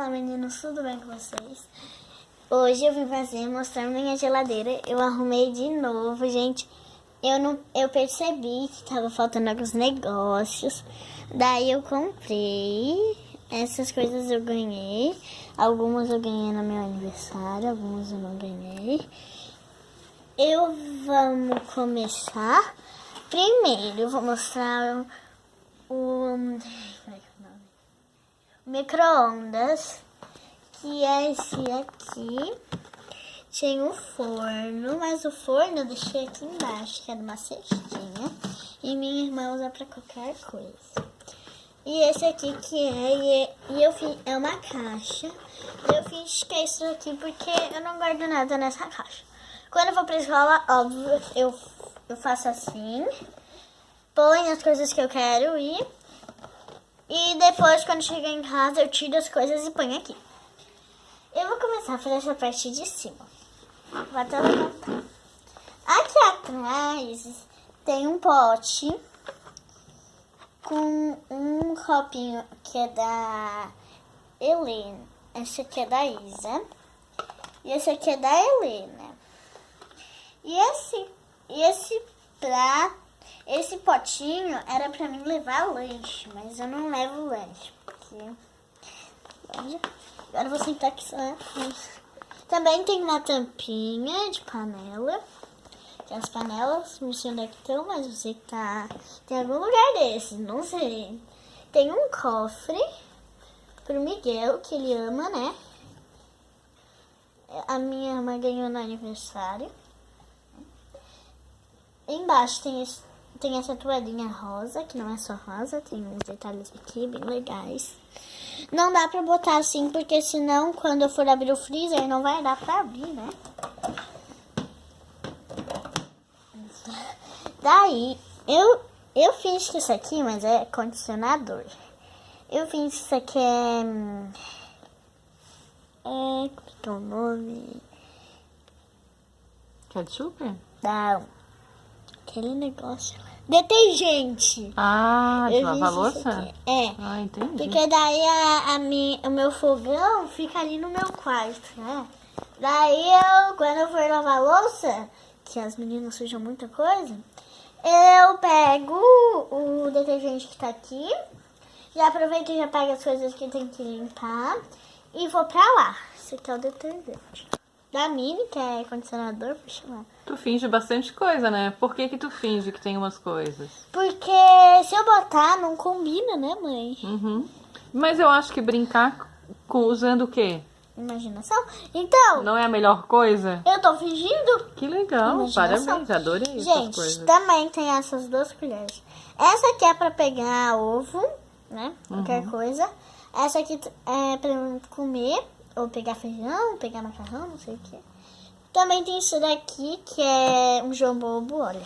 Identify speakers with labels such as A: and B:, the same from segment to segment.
A: Fala meninos, tudo bem com vocês? Hoje eu vim mostrar minha geladeira. Eu arrumei de novo, gente. Eu percebi que tava faltando alguns negócios. Daí eu comprei. Essas coisas eu ganhei. Algumas eu ganhei no meu aniversário, algumas eu não ganhei. Vamos começar. Primeiro eu vou mostrar o micro-ondas, que é esse aqui. Tem um forno, mas o forno eu deixei aqui embaixo, que é de uma cestinha. E minha irmã usa pra qualquer coisa. E esse aqui é uma caixa. Eu fiz que é isso aqui porque eu não guardo nada nessa caixa. Quando eu vou pra escola, óbvio, eu faço assim. Ponho as coisas que eu quero ir. E depois, quando chegar em casa, eu tiro as coisas e ponho aqui. Eu vou começar a fazer essa parte de cima. Vou até levantar. Aqui atrás tem um pote com um copinho que é da Helena. Esse aqui é da Isa. E esse aqui é da Helena. E esse potinho era pra mim levar lanche, mas eu não levo lanche, porque... Agora eu vou sentar aqui só. Também tem uma tampinha de panela. Tem as panelas, não sei onde é que estão, mas eu sei que tá... Tem algum lugar desses, não sei. Tem um cofre pro Miguel, que ele ama, né? A minha irmã ganhou no aniversário. Embaixo tem essa toalhinha rosa, que não é só rosa, tem uns detalhes aqui bem legais. Não dá pra botar assim, porque senão quando eu for abrir o freezer não vai dar pra abrir, né? Daí, eu fiz que isso aqui, mas é condicionador. Eu fiz que isso aqui como que é o nome?
B: Ketchup?
A: Não. Aquele negócio. Detergente.
B: Ah, de lavar louça?
A: É.
B: Ah, entendi.
A: Porque daí o meu fogão fica ali no meu quarto, né? Daí quando eu for lavar louça, que as meninas sujam muita coisa, eu pego o detergente que tá aqui, já aproveito e já pego as coisas que tem que limpar e vou pra lá. Esse aqui é o detergente. Da Mini, que é condicionador, por chamar.
B: Tu finge bastante coisa, né? Por que tu finge que tem umas coisas?
A: Porque se eu botar, não combina, né, mãe?
B: Uhum. Mas eu acho que brincar usando o quê?
A: Imaginação. Então...
B: Não é a melhor coisa?
A: Eu tô fingindo.
B: Que legal,
A: Imaginação.
B: Parabéns, adorei essas
A: Gente,
B: coisas.
A: também tem essas duas colheres. Essa aqui é pra pegar ovo, né? Qualquer coisa. Essa aqui é pra comer, ou pegar feijão, pegar macarrão, não sei o que. Também tem isso daqui, que é um João Bobo, olha.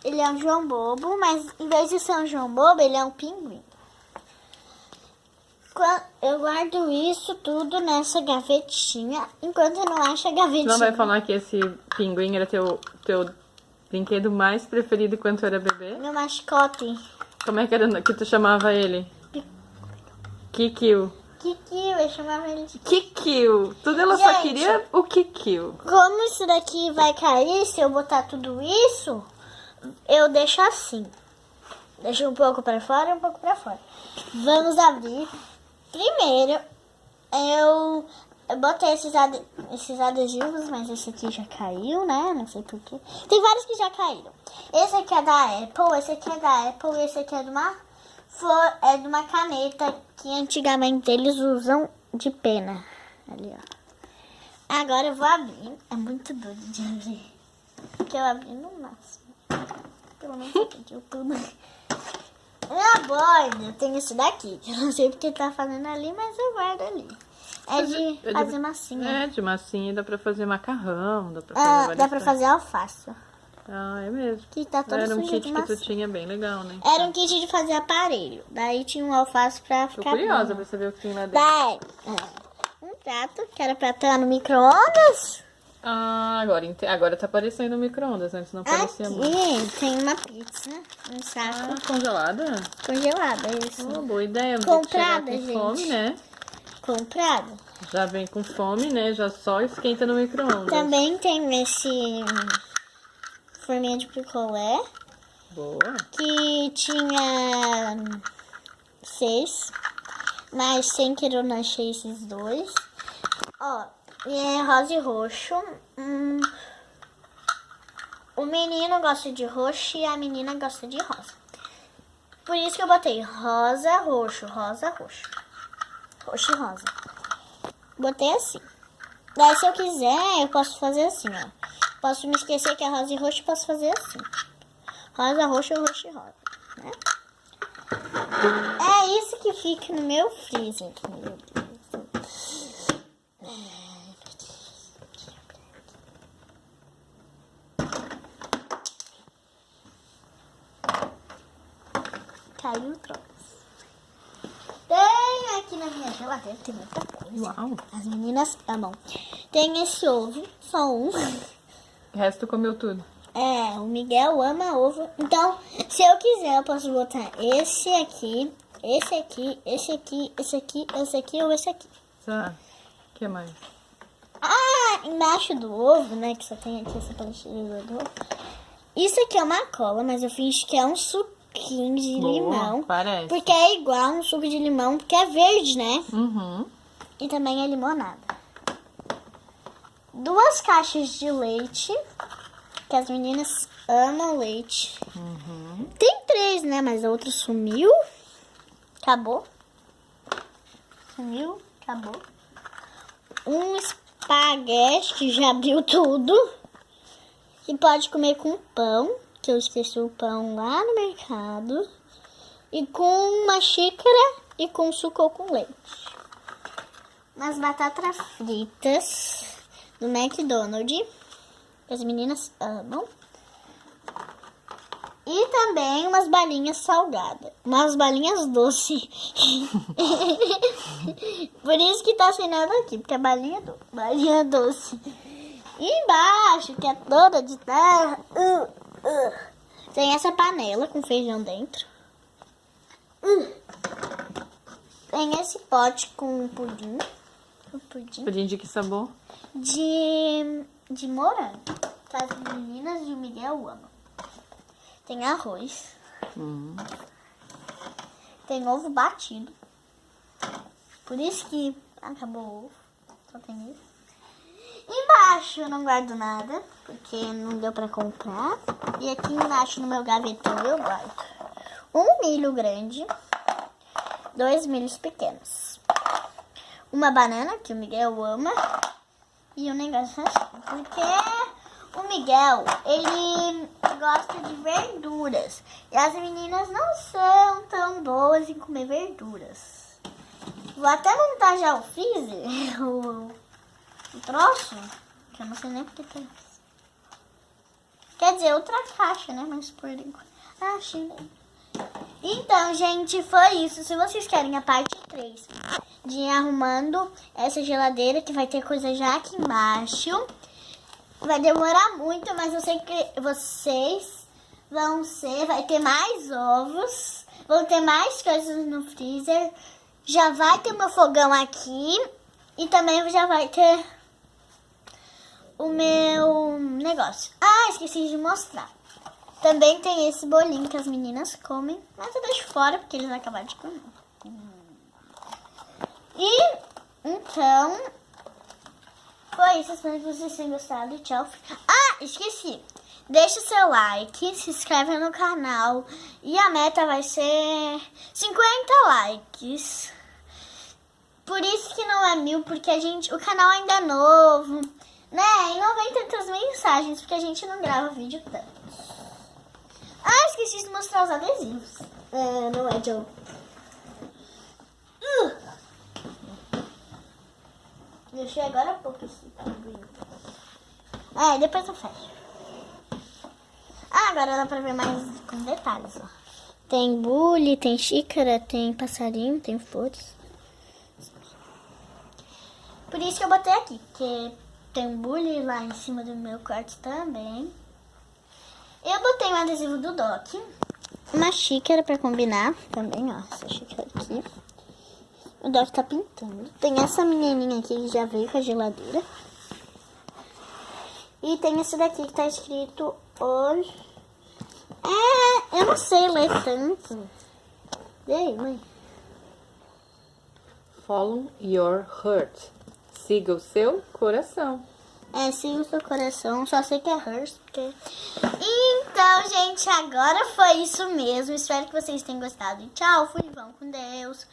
A: Ele é um João Bobo, mas em vez de ser um João Bobo, ele é um pinguim. Eu guardo isso tudo nessa gavetinha, enquanto eu não acho a gavetinha.
B: Tu não vai falar que esse pinguim era teu brinquedo mais preferido quando tu era bebê?
A: Meu mascote.
B: Como é que era que tu chamava ele? Kikil.
A: Kikil, eu chamava ele de
B: Kikil. Tudo ela só queria o Kikil.
A: Como isso daqui vai cair, se eu botar tudo isso, eu deixo assim. Deixo um pouco pra fora e um pouco pra fora. Vamos abrir. Primeiro, eu botei esses adesivos, mas esse aqui já caiu, né? Não sei porquê. Tem vários que já caíram. Esse aqui é da Apple, esse aqui é da Apple, esse aqui é de uma flor, é de uma caneta que antigamente eles usam de pena. Ali, ó. Agora eu vou abrir. É muito doido de abrir. Porque eu abri no máximo. Pelo menos eu pedi tudo. Na borda tem esse daqui, que eu não sei porque tá fazendo ali, mas eu guardo ali. É de fazer massinha.
B: É, de massinha dá pra fazer macarrão, dá pra fazer
A: dá pra fazer alface.
B: Ah, é mesmo.
A: Que tá todo
B: Era um
A: sujo
B: kit
A: de
B: que tu
A: massinha.
B: tinha bem legal, né?
A: Era um kit de fazer aparelho. Daí tinha um alface pra
B: Tô
A: ficar
B: curiosa
A: bom.
B: pra saber o que tem lá dentro.
A: Daí, um prato, que era pra estar no micro-ondas.
B: Ah, agora tá aparecendo no micro-ondas. Antes não aparecia muito.
A: Aqui tem uma pizza, um saco
B: Ah, congelada?
A: congelada, isso.
B: Oh, boa ideia. No dia que chegar
A: Comprada,
B: com
A: gente.
B: fome, né?
A: Comprado.
B: Já vem com fome, né? Já só esquenta no micro-ondas.
A: Também tem esse forminha de picolé,
B: Boa.
A: que tinha 6, mas sem querer eu não achei esses 2. Ó, e é rosa e roxo. O menino gosta de roxo e a menina gosta de rosa. Por isso que eu botei rosa, roxo, rosa, roxo. Roxo e rosa. Botei assim. Daí se eu quiser, eu posso fazer assim, ó. Posso me esquecer que é rosa e roxo, posso fazer assim. Rosa, roxo, roxo e rosa, né? É isso que fica no meu freezer. Meu Deus. Caiu o troço. Tem aqui na minha geladeira, tem muita coisa.
B: Uau.
A: As meninas amam. Tem esse ovo, só um.
B: O resto comeu tudo.
A: É, o Miguel ama ovo. Então, se eu quiser, eu posso botar esse aqui, esse aqui, esse aqui, esse aqui, esse aqui ou esse aqui.
B: Tá. O que mais?
A: Ah, embaixo do ovo, né, que só tem aqui essa pastilha do ovo. Isso aqui é uma cola, mas eu finge que é um suquinho de
B: Boa,
A: limão.
B: parece.
A: Porque é igual um suco de limão, porque é verde, né?
B: Uhum.
A: E também é limonada. 2 caixas de leite, que as meninas amam leite. Tem 3, né? Mas a outra sumiu. Acabou. Sumiu, acabou. Um espaguete que já abriu tudo. Que pode comer com pão, que eu esqueci o pão lá no mercado. E com uma xícara e com suco ou com leite. Umas batatas fritas do McDonald's, que as meninas amam. E também umas balinhas salgadas. Umas balinhas doces. Por isso que tá sem nada aqui, porque é balinha doce. E embaixo, que é toda de terra, tem essa panela com feijão dentro. Tem esse pote com pudim.
B: Pudim de que sabor?
A: De morango. Que as meninas e o Miguel amam. Tem arroz. Tem ovo batido. Por isso que acabou o ovo. Só tem isso. Embaixo eu não guardo nada, porque não deu pra comprar. E aqui embaixo no meu gavetão eu guardo um milho grande, 2 milhos pequenos, uma banana, que o Miguel ama, e um negócio assim, porque o Miguel, ele gosta de verduras. E as meninas não são tão boas em comer verduras. Vou até montar já o freezer, o troço, que eu não sei nem porque tem isso. Quer dizer, outra caixa, né? Mas por enquanto. Ah, achei. Então, gente, foi isso. Se vocês querem a parte 3 de ir arrumando essa geladeira, que vai ter coisa já aqui embaixo. Vai demorar muito, mas eu sei que vocês vão ser. Vai ter mais ovos, vão ter mais coisas no freezer. Já vai ter meu fogão aqui e também já vai ter o meu negócio. Ah, esqueci de mostrar. Também tem esse bolinho que as meninas comem, mas eu deixo fora porque eles acabaram de comer. E, então, foi isso. Espero que vocês tenham gostado. Tchau. Ah, esqueci. Deixa o seu like, se inscreve no canal. E a meta vai ser 50 likes. Por isso que não é 1000, porque o canal ainda é novo, né? E não vem tantas mensagens, porque a gente não grava vídeo tanto. Ah, esqueci de mostrar os adesivos. Não é, Joe. Deixei agora há pouco esse pinguim. Depois eu fecho. Ah, agora dá pra ver mais com detalhes, ó. Tem bule, tem xícara, tem passarinho, tem flores. Por isso que eu botei aqui, porque Tem um bullying lá em cima do meu quarto também. Eu botei um adesivo do Doc. Uma xícara pra combinar também, ó. Essa xícara aqui. O Doc tá pintando. Tem essa menininha aqui que já veio com a geladeira. E tem esse daqui que tá escrito hoje. Eu não sei ler tanto. E aí, mãe?
B: Follow your heart. Siga o seu coração.
A: Siga o seu coração. Só sei que é hers, porque... Então, gente, agora foi isso mesmo. Espero que vocês tenham gostado. Tchau, fui, vão com Deus.